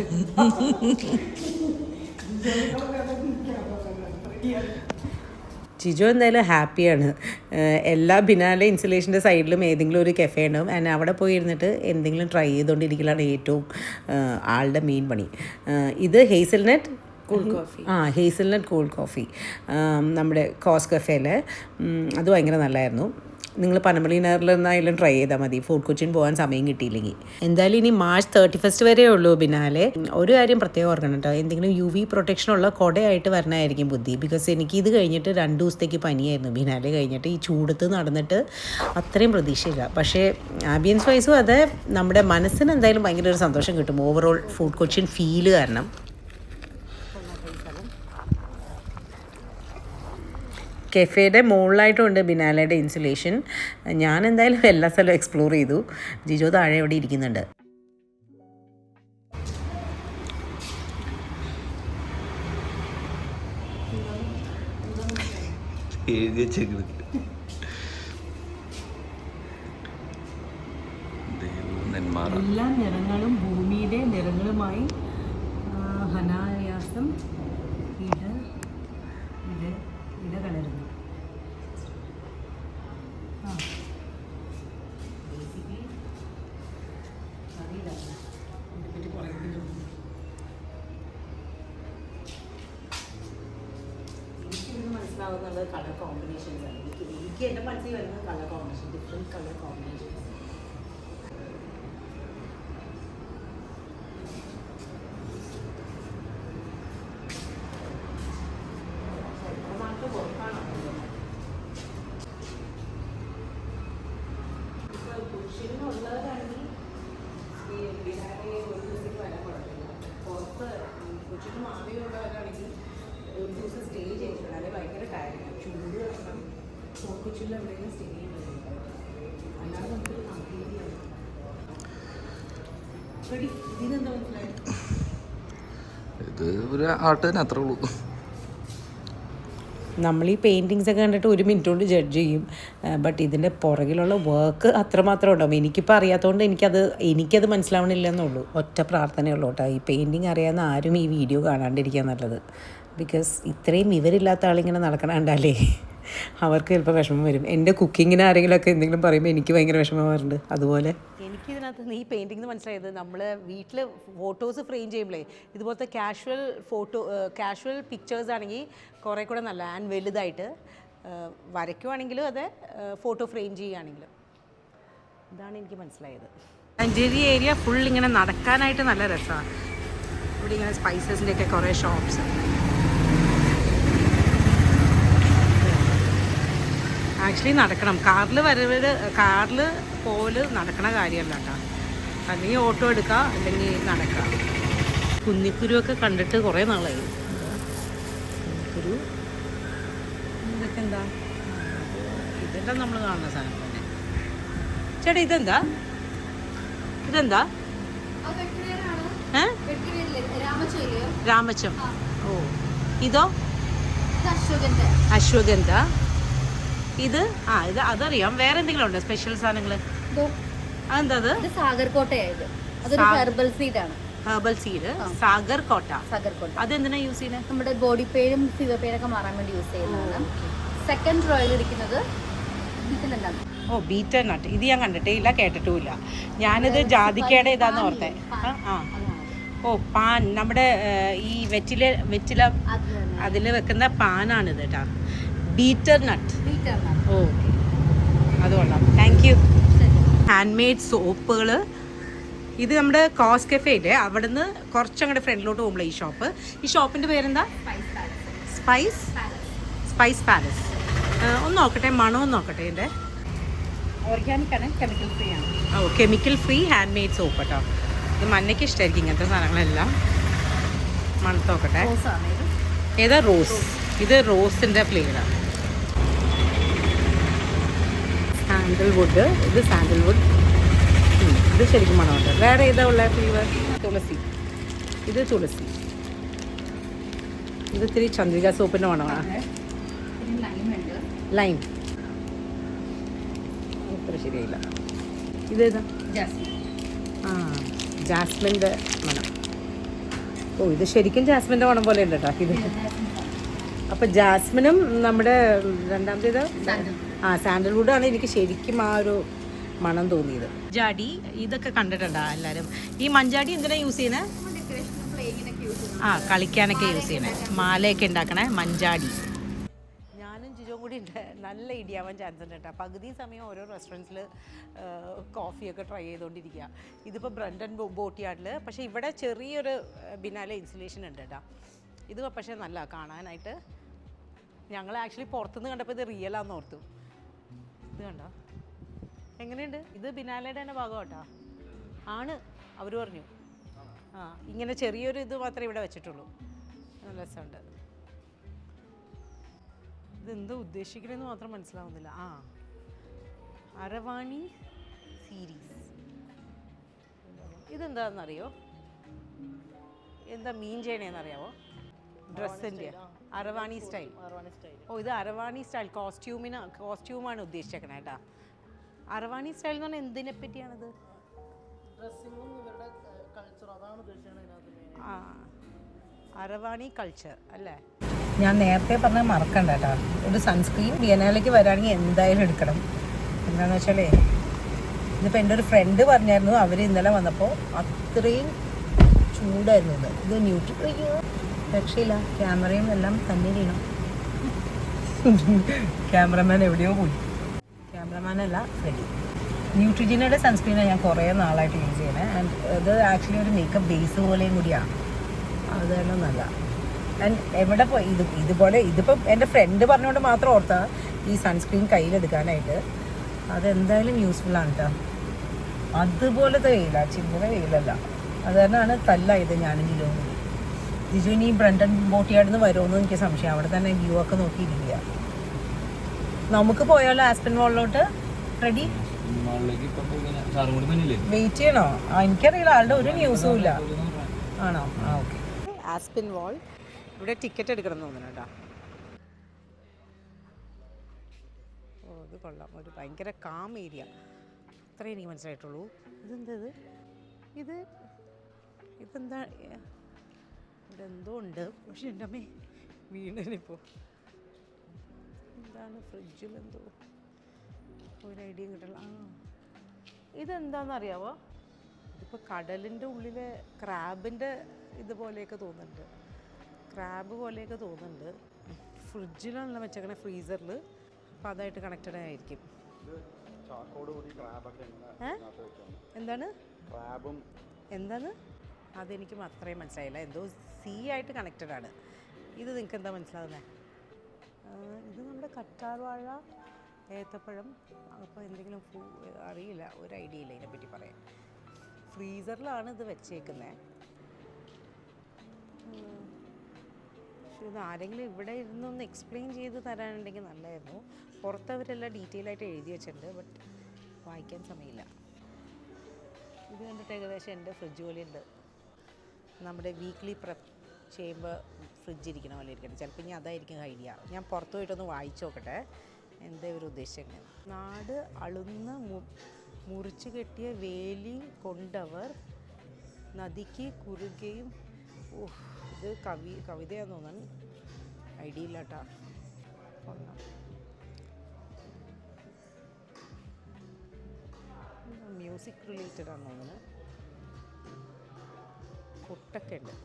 ജിജോ എന്തായാലും ഹാപ്പിയാണ്. എല്ലാ ബിനാലെ ഇൻസ്റ്റലേഷൻ്റെ സൈഡിലും ഏതെങ്കിലും ഒരു കഫേ ഉണ്ടാവും. ആൻഡ് അവിടെ പോയി ഇരുന്നിട്ട് എന്തെങ്കിലും ട്രൈ ചെയ്തുകൊണ്ടിരിക്കലാണ് ഏറ്റവും ആളുടെ മെയിൻ പണി. ഇത് hazelnut cool coffee. Hazelnut cool coffee നമ്മുടെ കോസ് കഫേയിലെ. അത് ഭയങ്കര നല്ലതായിരുന്നു. നിങ്ങൾ പനമ്പള്ളി നഗറിലെന്നായാലും ട്രൈ ചെയ്താൽ മതി, ഫോർട്ട് കൊച്ചിൻ പോകാൻ സമയം കിട്ടിയില്ലെങ്കിൽ. എന്തായാലും ഇനി മാർച്ച് 31 വരെ ഉള്ളൂ ബിനാലെ. ഒരു കാര്യം പ്രത്യേകം ഓർക്കണം കേട്ടോ, എന്തെങ്കിലും UV പ്രൊട്ടക്ഷനുള്ള കുടയായിട്ട് വരണമായിരിക്കും ബുദ്ധി. ബിക്കോസ് എനിക്ക് ഇത് കഴിഞ്ഞിട്ട് 2 ദിവസത്തേക്ക് പനിയായിരുന്നു. ബിനാലെ കഴിഞ്ഞിട്ട് ഈ ചൂടത്ത് നടന്നിട്ട് അത്രയും പ്രതീക്ഷയില്ല. പക്ഷേ ആംബിയൻസ് വൈസും അതെ, നമ്മുടെ മനസ്സിന് എന്തായാലും ഭയങ്കര ഒരു സന്തോഷം കിട്ടും ഓവറോൾ ഫോർട്ട് കൊച്ചിൻ ഫീല് കാരണം. കെഫേയുടെ മുകളിലായിട്ടുമുണ്ട് ബിനാലയുടെ ഇൻസുലേഷൻ. ഞാൻ എന്തായാലും എല്ലാ സ്ഥലവും എക്സ്പ്ലോർ ചെയ്തു. ജിജോ താഴെ ഇവിടെ ഇരിക്കുന്നുണ്ട്. എല്ലാ നിറങ്ങളും ഭൂമിയുടെ നിറങ്ങളുമായി അനായാസം ഇടകലരുന്നു. മനസ്സിലാവുന്നത് കളർ കോമ്പിനേഷൻസ് ആണ്. എനിക്ക് എൻ്റെ മനസ്സിൽ വരുന്നത് colour combination, different colour combinations. പുരുഷനുള്ളവരാണെങ്കിൽ ഈ ബിനാലെ ഒരു ദിവസത്തേക്ക് വരാൻ കുഴപ്പമില്ല. പുറത്ത് കൊച്ചിന് മാറിയുള്ളവരാണെങ്കിൽ ഒരു ദിവസം സ്റ്റേ ചെയ്തിട്ടുണ്ട്. അല്ലെങ്കിൽ ഭയങ്കര ടയർഡാണ്, ചൂട് കാരണം ഫോർട്ട് കൊച്ചിയിൽ എവിടെയെങ്കിലും സ്റ്റേ ചെയ്യുന്നത്. അല്ലാതെ നമുക്ക് ഇതിനെന്താ മനസ്സിലായത്? ഇത് ഒരു ആർട്ട് തന്നെ, അത്രേ ഉള്ളൂ. നമ്മൾ ഈ പെയിൻറ്റിങ്സ് ഒക്കെ കണ്ടിട്ട് 1 മിനിറ്റ് കൊണ്ട് ജഡ്ജ് ചെയ്യും. ബട്ട് ഇതിൻ്റെ പുറകിലുള്ള വർക്ക് അത്രമാത്രം ഉണ്ടാവും. എനിക്കിപ്പോൾ അറിയാത്തതുകൊണ്ട് എനിക്കത് മനസ്സിലാവണില്ലെന്നുള്ളൂ. ഒറ്റ പ്രാർത്ഥനയുള്ളൂ കേട്ടോ, ഈ പെയിൻറ്റിങ് അറിയാവുന്ന ആരും ഈ വീഡിയോ കാണാണ്ടിരിക്കാൻ നല്ലത്. ബിക്കോസ് ഇത്രയും ഇവരില്ലാത്ത ആളിങ്ങനെ നടക്കണണ്ടാലേ അവർക്ക് ചിലപ്പോൾ വിഷമം വരും. എൻ്റെ കുക്കിങ്ങിന് ആരെങ്കിലുമൊക്കെ എന്തെങ്കിലും പറയുമ്പോൾ എനിക്ക് ഭയങ്കര വിഷമമാറുണ്ട്. അതുപോലെ എനിക്കിതിനകത്ത് ഈ പെയിൻറ്റിങ് മനസ്സിലായത്, നമ്മൾ വീട്ടിൽ ഫോട്ടോസ് ഫ്രെയിം ചെയ്യുമ്പോഴേ ഇതുപോലത്തെ കാഷ്വൽ പിക്ചേഴ്സ് ആണെങ്കിൽ കുറേ കൂടെ നല്ല ആൻഡ് വലുതായിട്ട് വരയ്ക്കുവാണെങ്കിലും അതെ, ഫോട്ടോ ഫ്രെയിം ചെയ്യുകയാണെങ്കിലും. ഇതാണ് എനിക്ക് മനസ്സിലായത്. മഞ്ചേരി ഏരിയ ഫുൾ ഇങ്ങനെ നടക്കാനായിട്ട് നല്ല രസമാണ്. ഇവിടെ ഇങ്ങനെ സ്പൈസസിൻ്റെയൊക്കെ കുറേ ഷോപ്സ്. ആക്ച്വലി നടക്കണം. കാറിൽ പോല് നടക്കണ കാര്യമല്ല കേട്ടോ. അല്ലെങ്കിൽ ഓട്ടോ എടുക്കുക, അല്ലെങ്കിൽ നടക്കുക. കുന്നിക്കുരുവൊക്കെ കണ്ടിട്ട് കുറേ നാളായി. കുന്നിക്കുരു ഇതൊക്കെ എന്താ? ഇതെല്ലാം നമ്മൾ കാണുന്ന സാധനം തന്നെ. ചേട്ടാ ഇതെന്താ? രാമച്ചം. ഓ, ഇതോ? അശ്വഗന്ധ. ഇത് അതറിയാം. വേറെ എന്തെങ്കിലും ഉണ്ടോ സ്പെഷ്യൽ സാധനങ്ങൾ? അതെന്താ? ഹെർബൽ സീഡാണ്. Herbal seed. സാഗർകോട്ട. അതെന്തിനാ യൂസ് ചെയ്യുന്നത്? നമ്മുടെ ബോഡി പെയിനും ഫീവർ പെയിനൊക്കെ മാറാൻ വേണ്ടി യൂസ് ചെയ്യുന്നതാണ്. സെക്കൻഡ് റോയിൽ ഇരിക്കുന്നത് ഇതിലെന്താണ്? ഓ, ബീറ്റർ നട്ട്. ഇത് ഞാൻ കണ്ടിട്ടേ കേട്ടിട്ടുമില്ല. ഞാനിത് ജാതിക്കയുടെ ഇതാന്ന് ഓർത്തെ. ഓ, പാൻ. നമ്മുടെ ഈ വെറ്റില അതിൽ വെക്കുന്ന പാനാണിത് കേട്ടോ. ബീറ്റർ നട്ട്. ഓക്കെ, അത് കൊള്ളാം. Thank you. ഹാൻഡ് മെയ്ഡ് സോപ്പുകൾ. ഇത് നമ്മുടെ കോസ് കഫേയിലെ അവിടെ നിന്ന് കുറച്ചങ്ങോട്ട് ഫ്രണ്ടിലോട്ട് പോകുമ്പോൾ ഈ ഷോപ്പിൻ്റെ പേരെന്താ? Spice palace. ഒന്ന് നോക്കട്ടെ, മണമൊന്ന് നോക്കട്ടെ. എൻ്റെ ഓർഗാനിക്കാണ്, കെമിക്കൽ ഫ്രീ ആണ്. ഓ, chemical free handmade soap കേട്ടോ. ഇത് മഞ്ഞയ്ക്ക് ഇഷ്ടമായിരിക്കും ഇങ്ങനത്തെ സാധനങ്ങളെല്ലാം. മണത്ത് നോക്കട്ടെ. ഏതാ? റോസ്. ഇത് റോസിൻ്റെ ഫ്ലേവറാണ്. സാൻഡൽവുഡ്. ഇത് സാൻഡൽവുഡ്. ഇത് ശരിക്കും മണമുണ്ട്. വേറെ ഏതാ ഉള്ള ഫ്ലേവർ? തുളസി. ഇത് തുളസി. ഇത് ഇത്തിരി ചന്ദ്രിക സോപ്പിൻ്റെ മണമാണ്. ലൈം. ഇത്ര ശരിയായില്ല. ഇതേതാ? ജാസ്മിൻ്റെ മണം. ഓ, ഇത് ശരിക്കും ജാസ്മിൻ്റെ മണം പോലെ ഉണ്ട് കേട്ടോ ഇത്. അപ്പം ജാസ്മിനും നമ്മുടെ രണ്ടാമത്തേത് സാൻഡൽവുഡാണ് എനിക്ക് ശരിക്കും ആ ഒരു മണം തോന്നിയത്. മഞ്ചാടി ഇതൊക്കെ കണ്ടിട്ടുണ്ടോ എല്ലാവരും? ഈ മഞ്ചാടി എന്തിനാ യൂസ് ചെയ്യുന്നത്? കളിക്കാനൊക്കെ യൂസ് ചെയ്യണേ. മാലയൊക്കെ ഉണ്ടാക്കണേ മഞ്ചാടി. ഞാനും ജിജോയും കൂടി ഉണ്ട്. നല്ല ഇടിയാവാൻ ചാൻസ് ഉണ്ട് കേട്ടോ. പകുതി സമയം ഓരോ റെസ്റ്റോറൻറ്റ്സിൽ കോഫിയൊക്കെ ട്രൈ ചെയ്തുകൊണ്ടിരിക്കുക. ഇതിപ്പോൾ ബ്രണ്ടൻ ബോട്ട് യാർഡിൽ. പക്ഷേ ഇവിടെ ചെറിയൊരു ബിനാലെ ഇൻസുലേഷൻ ഉണ്ട് കേട്ടോ. ഇത് പക്ഷേ നല്ല കാണാനായിട്ട്. ഞങ്ങൾ ആക്ച്വലി പുറത്തുനിന്ന് കണ്ടപ്പോൾ ഇത് റിയലാന്ന് ഓർത്തു. ഇത് കണ്ടോ എങ്ങനെയുണ്ട്? ഇത് ബിനാലയുടെ തന്നെ ഭാഗം കേട്ടോ. ആണ്, അവർ പറഞ്ഞു. ഇങ്ങനെ ചെറിയൊരു ഇത് മാത്രമേ ഇവിടെ വെച്ചിട്ടുള്ളൂ. നല്ല രസമുണ്ട്. ഇതെന്താ ഉദ്ദേശിക്കണമെന്ന് മാത്രം മനസ്സിലാവുന്നില്ല. അരവാണി സീരീസ്. ഇതെന്താണെന്നറിയോ? എന്താ മീൻ ചെയ്യണേന്നറിയാവോ? ഡ്രസ്സിൻ്റെ അരവാണി സ്റ്റൈൽ. ഓ, ഇത് അരവാണി സ്റ്റൈൽ കോസ്റ്റ്യൂമാണ് ഉദ്ദേശിച്ചേക്കണേ കേട്ടാ. അരവാണി സ്റ്റൈൽ എന്ന് പറഞ്ഞാൽ എന്തിനെ പറ്റിയാണത്? അരവാണി കൾച്ചർ അല്ലേ? ഞാൻ നേരത്തെ പറഞ്ഞാൽ മറക്കണ്ട കേട്ടോ. ഒരു സൺസ്ക്രീൻ ബിയനാലേക്ക് വരാണെങ്കിൽ എന്തായാലും എടുക്കണം. എന്താണെന്ന് വെച്ചാലേ ഇതിപ്പോൾ എൻ്റെ ഒരു ഫ്രണ്ട് പറഞ്ഞായിരുന്നു. അവർ ഇന്നലെ വന്നപ്പോൾ അത്രയും ചൂടായിരുന്നു. ഇത് ന്യൂട്രി രക്ഷയില്ല. ക്യാമറയും എല്ലാം തന്നെ ചെയ്യണം. ക്യാമറമാൻ എവിടെയോ പോയി. ക്യാമറമാനല്ല, ഫ്രെഡി. ന്യൂട്രിജിനയുടെ സൺസ്ക്രീനാണ് ഞാൻ കുറേ നാളായിട്ട് യൂസ് ചെയ്യണേ. ആൻഡ് ഇത് ആക്ച്വലി ഒരു മേക്കപ്പ് ബേസ് പോലെയും കൂടിയാണ്. അത് തന്നെ നല്ല. ആൻഡ് എവിടെ പോയി ഇതുപോലെ ഇതിപ്പോൾ എൻ്റെ ഫ്രണ്ട് പറഞ്ഞുകൊണ്ട് മാത്രം ഓർത്താ ഈ സൺസ്ക്രീൻ കയ്യിലെടുക്കാനായിട്ട്. അതെന്തായാലും യൂസ്ഫുള്ളാണ് കേട്ടോ. അതുപോലത്തെ വെയില, ചില്ലറ വെയിലല്ല. അത് തന്നെയാണ് തല്ലായത് ഞാനും ജിജുവും കൂടി. ജിജു ഇനി ബ്രണ്ടൻ ബോട്ട് യാർഡിൽ നിന്ന് വരുമെന്ന് എനിക്ക് സംശയം. അവിടെ തന്നെ വ്യൂ ഒക്കെ നോക്കിയിരിക്കുക. നമുക്ക് പോയാലോ ആസ്പെൻ വാളിലോട്ട്? റെഡി? വെയിറ്റ് ചെയ്യണോ? എനിക്കറിയില്ല, ആളുടെ ഒരു ന്യൂസും ഇല്ല. ആണോ? ഓക്കെ. ആസ്പെൻ വാൾ. ഇവിടെ ടിക്കറ്റ് എടുക്കണം എന്ന് തോന്നുന്നു കേട്ടോ. ഓ, ഇത് കൊള്ളാം. ഒരു ഭയങ്കര കാം ഏരിയ. അത്രേ എനിക്ക് മനസ്സിലായിട്ടുള്ളൂ. ഇതെന്തത്? ഇതെന്താ? ഇതെന്തോ ഉണ്ട്. പക്ഷെ എൻ്റെ അമ്മേ വീണിപ്പോൾ. എന്താണ്? ഫ്രിഡ്ജിലെന്തോ ഒരു ഐഡിയ കിട്ടില്ല. ഇതെന്താണെന്നറിയാവോ? ഇതിപ്പോൾ കടലിൻ്റെ ഉള്ളിലെ ക്രാബിൻ്റെ ഇതുപോലെയൊക്കെ തോന്നുന്നുണ്ട്. ക്രാബ് പോലെയൊക്കെ തോന്നുന്നുണ്ട്. ഫ്രിഡ്ജിലാണല്ലോ വെച്ചേക്കണേ, ഫ്രീസറിൽ. അപ്പോൾ അതായിട്ട് കണക്റ്റഡ് ആയിരിക്കും. എന്താണ്? എന്താണ്? അതെനിക്കും അത്രയും മനസ്സിലായില്ല. എന്തോ സീ ആയിട്ട് കണക്റ്റഡ് ആണ്. ഇത് നിങ്ങൾക്ക് എന്താ മനസ്സിലാവുന്നത്? ഇത് നമ്മുടെ കറ്റാർവാഴ ഏത്തപ്പഴം അപ്പോൾ എന്തെങ്കിലും അറിയില്ല, ഒരു ഐഡിയ ഇല്ല ഇതിനെപ്പറ്റി പറയാൻ. ഫ്രീസറിലാണ് ഇത് വെച്ചേക്കുന്നത്. പക്ഷേ ഇത് ആരെങ്കിലും ഇവിടെ ഇരുന്നൊന്ന് എക്സ്പ്ലെയിൻ ചെയ്ത് തരാനുണ്ടെങ്കിൽ നല്ലതായിരുന്നു. പുറത്തവരെല്ലാം ഡീറ്റെയിൽ ആയിട്ട് എഴുതി വെച്ചിട്ടുണ്ട്, ബട്ട് വായിക്കാൻ സമയമില്ല. ഇത് കണ്ടിട്ട് ഏകദേശം എൻ്റെ ഫ്രിഡ്ജ് പോലെയുണ്ട്. നമ്മുടെ വീക്ക്ലി പ്രെപ്പ് ചെയ്യുമ്പോൾ ഫ്രിഡ്ജ് ഇരിക്കണ പോലെ ഇരിക്കട്ടെ. ചിലപ്പോൾ ഇനി അതായിരിക്കും ഐഡിയ. ഞാൻ പുറത്ത് പോയിട്ടൊന്ന് വായിച്ചു നോക്കട്ടെ എന്താ ഒരു ഉദ്ദേശം. നാട് അളുന്ന് മുറിച്ച് കെട്ടിയ വേലി കൊണ്ടവർ നദിക്ക് കുറുകയും. ഇത് കവിതയാന്ന് തോന്നുന്നു, ഐഡിയ ഇല്ല കേട്ടോ. മ്യൂസിക് റിലേറ്റഡ് ആണെന്ന് തോന്നുന്നു. കൊട്ടൊക്കെ ഉണ്ട്.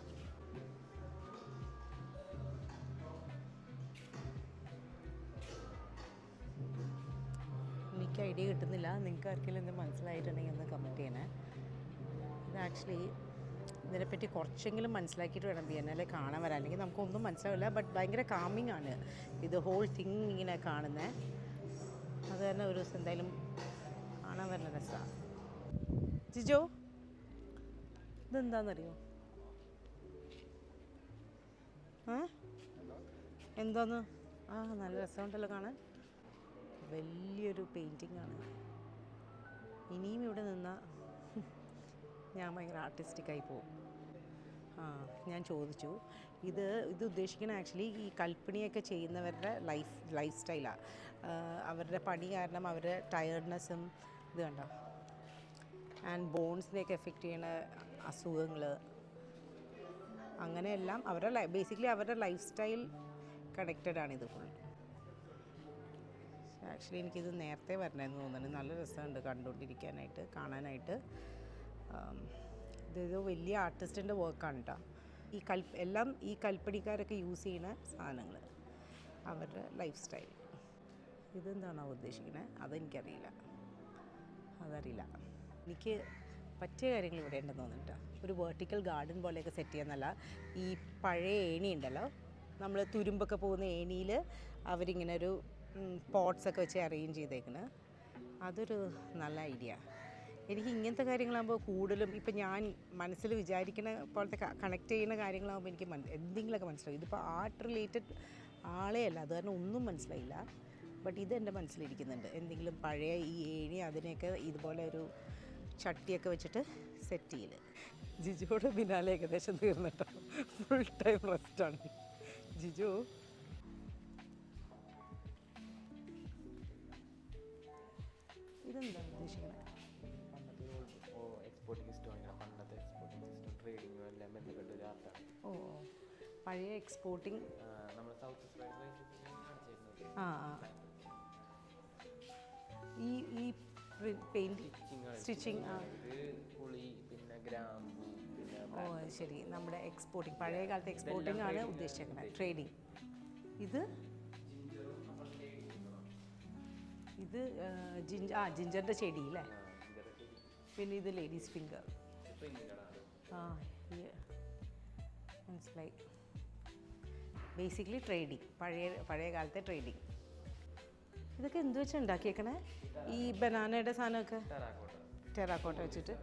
എനിക്ക് ഐഡിയ കിട്ടുന്നില്ല. നിങ്ങൾക്ക് ആർക്കെങ്കിലും എന്ത് മനസ്സിലായിട്ടുണ്ടെങ്കിൽ ഒന്ന് കമൻറ്റ് ചെയ്യണേ. ഇത് ആക്ച്വലി ഇതിനെപ്പറ്റി കുറച്ചെങ്കിലും മനസ്സിലാക്കിയിട്ട് വേണം ബിയെന്നാലെ കാണാൻ വരാൻ, അല്ലെങ്കിൽ നമുക്കൊന്നും മനസ്സിലാവില്ല. ബട്ട് ഭയങ്കര കാമിങ് ആണ് ഇത് ഹോൾ തിങ് ഇങ്ങനെ കാണുന്നത്. അത് തന്നെ ഒരു ദിവസം എന്തായാലും കാണാൻ വരുന്ന രസമാണ്. ജിജോ, ഇതെന്താണെന്നറിയോ? എന്താന്ന്? നല്ല രസമുണ്ടല്ലോ കാണാൻ. വലിയൊരു പെയിൻറ്റിംഗ് ആണ്. ഇനിയും ഇവിടെ നിന്നാൽ ഞാൻ ഭയങ്കര ആർട്ടിസ്റ്റിക്കായി പോകും. ഞാൻ ചോദിച്ചു, ഇത് ഉദ്ദേശിക്കുന്നത് ആക്ച്വലി ഈ കൽപ്പണിയൊക്കെ ചെയ്യുന്നവരുടെ ലൈഫ് സ്റ്റൈലാണ്. അവരുടെ പണി കാരണം അവരുടെ ടയർഡ്നെസ്സും ഇത് കണ്ടോ, ആൻഡ് ബോൺസിനെയൊക്കെ എഫക്റ്റ് ചെയ്യുന്ന അസുഖങ്ങൾ, അങ്ങനെയെല്ലാം അവരുടെ ബേസിക്കലി അവരുടെ ലൈഫ് സ്റ്റൈൽ കണക്റ്റഡ് ആണിത് ഫുൾ. ആക്ച്വലി എനിക്കിത് നേരത്തെ വരണമെന്ന് തോന്നുന്നു. നല്ല രസമുണ്ട് കണ്ടുകൊണ്ടിരിക്കാനായിട്ട്, കാണാനായിട്ട്. ഇത് വലിയ ആർട്ടിസ്റ്റിൻ്റെ വർക്കാണ് കേട്ടോ. എല്ലാം ഈ കൽപ്പണിക്കാരൊക്കെ യൂസ് ചെയ്യുന്ന സാധനങ്ങൾ, അവരുടെ ലൈഫ് സ്റ്റൈൽ. ഇതെന്താണോ ഉദ്ദേശിക്കുന്നത് അതെനിക്കറിയില്ല, അതറിയില്ല. എനിക്ക് പറ്റിയ കാര്യങ്ങൾ ഇവിടെ ഉണ്ടെന്ന് തോന്നുന്നുണ്ട്. ഒരു വെർട്ടിക്കൽ ഗാർഡൻ പോലെയൊക്കെ സെറ്റ് ചെയ്യാന്നല്ല, ഈ പഴയ ഏണി ഉണ്ടല്ലോ, നമ്മൾ തുരുമ്പൊക്കെ പോകുന്ന ഏണിയിൽ അവരിങ്ങനെ ഒരു പോട്ട്സൊക്കെ വെച്ച് അറേഞ്ച് ചെയ്തേക്കുന്നത്. അതൊരു നല്ല ഐഡിയ. എനിക്ക് ഇങ്ങനത്തെ കാര്യങ്ങളാകുമ്പോൾ കൂടുതലും ഇപ്പം ഞാൻ മനസ്സിൽ വിചാരിക്കുന്ന പോലത്തെ കണക്ട് ചെയ്യുന്ന കാര്യങ്ങളാകുമ്പോൾ എനിക്ക് എന്തെങ്കിലുമൊക്കെ മനസ്സിലാവും. ഇതിപ്പോൾ ആർട്ട് റിലേറ്റഡ് ആളേ അല്ല, അത് കാരണം ഒന്നും മനസ്സിലായില്ല. ബട്ട് ഇതെൻ്റെ മനസ്സിലിരിക്കുന്നുണ്ട്. എന്തെങ്കിലും പഴയ ഈ ഏണി അതിനെയൊക്കെ ഇതുപോലെ ഒരു ചട്ടിയൊക്കെ വെച്ചിട്ട് സെറ്റ് ചെയ്യൽ. ജിജുவோட ബിനാലെ ഏകദേശം തീർന്നിട്ടോ, ഫുൾ ടൈം റെസ്റ്റാണ് ജിജു. ഇതെന്താ ഉദ്ദേശിക്കുന്നത്? പഴയ എക്സ്പോർട്ടിങ്. ഈ പെയിന്റ് സ്റ്റിച്ചിങ്. ശരി, നമ്മുടെ എക്സ്പോർട്ടിങ്, പഴയ കാലത്തെ എക്സ്പോർട്ടിങ് ആണ് ഉദ്ദേശിക്കുന്നത്, ട്രേഡിങ്. ഇത് ജിഞ്ചറിൻ്റെ ചെടി അല്ലേ? പിന്നെ ഇത് ലേഡീസ് ഫിംഗർ. മനസ്സിലായി. ബേസിക്കലി ട്രേഡിങ്, പഴയ കാലത്തെ ട്രേഡിങ്. ഇതൊക്കെ എന്ത് വെച്ചാൽ ഉണ്ടാക്കിയേക്കണേ? ഈ ബനാനയുടെ സാധനമൊക്കെ ടെറാക്കോട്ട വെച്ചിട്ട്.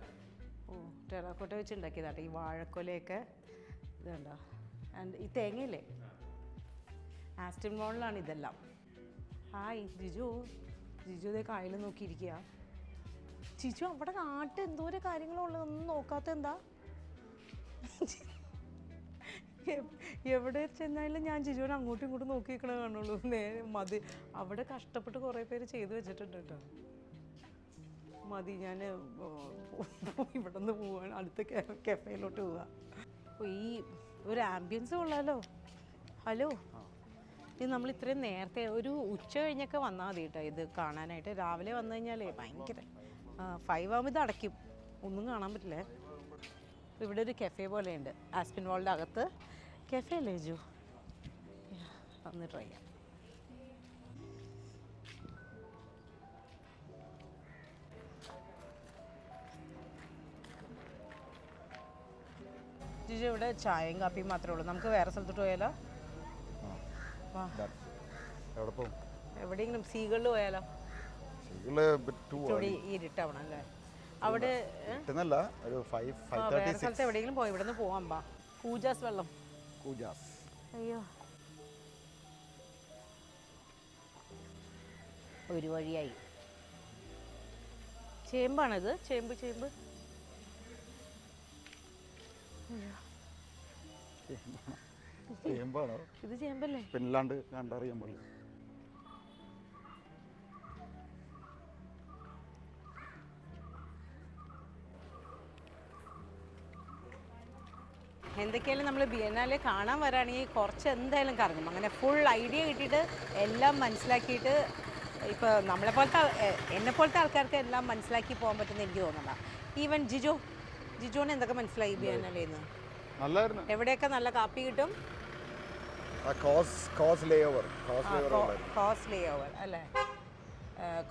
ടെറാക്കോട്ട വെച്ച് ഉണ്ടാക്കിയതാട്ടെ ഈ വാഴക്കൊലയൊക്കെ. ഇത് കണ്ടോ? ആൻഡ് ഈ തേങ്ങയില്ലേ, ആസ്റ്റൺ മോളിലാണ് ഇതെല്ലാം. ഹായ് ജിജു ഇതേ കായൽ നോക്കിയിരിക്കുക. ജിജു അവിടെ നാട്ടിൽ എന്തോരം കാര്യങ്ങളുള്ളതൊന്നും നോക്കാത്ത എന്താ? എവിടെ ചെന്നാലും ഞാൻ ജിജുവിനെ അങ്ങോട്ടും ഇങ്ങോട്ടും നോക്കി നിൽക്കണ കാണുള്ളൂ. നേരെ മതി, അവിടെ കഷ്ടപ്പെട്ട് കുറേ പേര് ചെയ്ത് വെച്ചിട്ടുണ്ട് കേട്ടോ. മതി, ഞാൻ ഇവിടെ നിന്ന് പോവാണ്, അടുത്ത കഫേയിലോട്ട് പോവുക. അപ്പോൾ ഈ ഒരു ആംബിയൻസ് കൊള്ളാലോ. ഹലോ, ഇത് നമ്മൾ ഇത്രയും നേരത്തെ ഒരു ഉച്ച കഴിഞ്ഞൊക്കെ വന്നാൽ മതി കേട്ടോ ഇത് കാണാനായിട്ട്. രാവിലെ വന്നു കഴിഞ്ഞാലേ ഭയങ്കര 5 ആകുമ്പോൾ ഇത് അടയ്ക്കും, ഒന്നും കാണാൻ പറ്റില്ലേ. ഇവിടെ ഒരു കഫേ പോലെയുണ്ട് ആസ്പിൻ വാളിൻ്റെ അകത്ത്. കഫേ അല്ലേ ജു? ഒന്ന് ട്രൈ ചെയ്യാം. ജിജു ഇവിടെ ചായയും കാപ്പിയും മാത്രമേ ഉള്ളൂ. നമുക്ക് വേറെ സ്ഥലത്തോട്ട് പോയാലോ? എവിടെ പോകും? എവിടെയെങ്കിലും സീകളിൽ പോയാലോ? ഇരുട്ടാവണം അല്ലേ അവിടെ? വേറെ സ്ഥലത്ത് എവിടെയെങ്കിലും പോയി ഇവിടെ നിന്ന് പോവാം. കൂജാസ് വെള്ളം. അയ്യോ, ഒരു വഴിയായി. ചേമ്പാണിത്, ചേമ്പ്. ഇത് ചേമ്പല്ലേ? പിന്നല്ലാണ്ട് കണ്ടറിയാൻ പോലെ. എന്തൊക്കെയായാലും നമ്മൾ ബിയനാലെ കാണാൻ വരാണെങ്കിൽ കുറച്ച് എന്തായാലും കറങ്ങും. അങ്ങനെ ഫുൾ ഐഡിയ കിട്ടിയിട്ട് എല്ലാം മനസ്സിലാക്കിയിട്ട് ഇപ്പോൾ എന്നെപ്പോലത്തെ ആൾക്കാർക്ക് എല്ലാം മനസ്സിലാക്കി പോകാൻ പറ്റുമെന്ന് എനിക്ക് തോന്നണ്ട. ഈവൻ ജിജോന് എന്തൊക്കെ മനസ്സിലായി ബിയനാലേന്ന്? എവിടെയൊക്കെ നല്ല കാപ്പി കിട്ടും? കോസ് ലേ ഓവർ അല്ലേ?